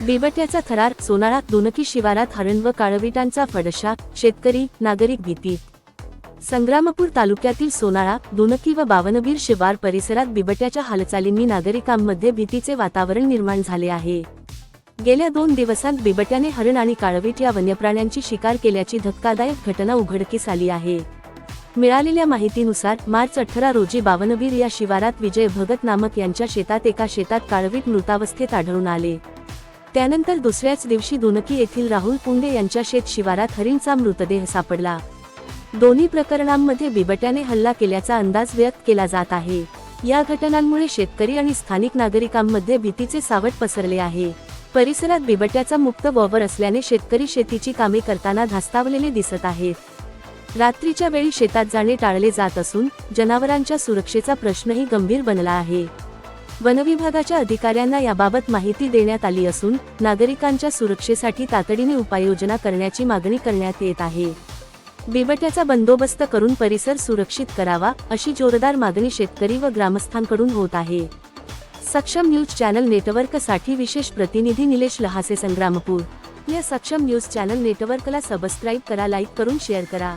बिबट्याचा थरार, सोनाळा दोनकी शिवारात हरण व काळविटांचा फडशा, शेतकरी, नागरिक भीतीत. संग्रामपूर तालुक्यातील सोनाळा, दोनकी व बावनबीर शिवार परिसरात बिबट्याच्या हालचालींनी नागरिकांमध्ये भीतीचे वातावरण निर्माण झाले आहे. गेल्या 2 दिवसांत बिबट्याने हरण आणि काळवीट या वन्यप्राण्यांची शिकार केल्याची धक्कादायक घटना उघडकीस आली आहे. मिळालेल्या माहितीनुसार मार्च 18 रोजी बावनबीर या शिवारात विजय भगत नामक यांच्या शेतात एका शेतात काळवीट मृतावस्थेत आढळून आले. त्यानंतर दुसऱ्याच दिवशी दोनकी येथील राहुल पुंडे यांच्या शेत शिवारात हरिणचा मृतदेह सापडला. दोन्ही प्रकरणांमध्ये बिबट्याने हल्ला केल्याचा अंदाज व्यक्त केला जात आहे. या घटनांमुळे शेतकरी आणि स्थानिक नागरिकांमध्ये भीतीचे सावट पसरले आहे. परिसरात बिबट्याचा मुक्त वावर असल्याने शेतकरी शेतीची कामे करताना धास्तावलेले दिसत आहेत. रात्रीच्या वेळी शेतात जाणे टाळले जात असून जनावरांच्या सुरक्षेचा प्रश्नही गंभीर बनला आहे. वनविभागाच्या अधिकाऱ्यांना याबाबत माहिती देण्यात आली असून नागरिकांच्या सुरक्षेसाठी तातडीने उपाययोजना करण्याची मागणी करण्यात येत आहे. बिबट्याचा बंदोबस्त करून परिसर सुरक्षित करावा, अशी जोरदार मागणी शेतकरी व ग्रामस्थांकडून होत आहे. सक्षम न्यूज चॅनल नेटवर्कसाठी विशेष प्रतिनिधी निलेश लहासे, संग्रामपूर. या सक्षम न्यूज चॅनल नेटवर्कला सबस्क्राईब करा, लाईक करून शेअर करा.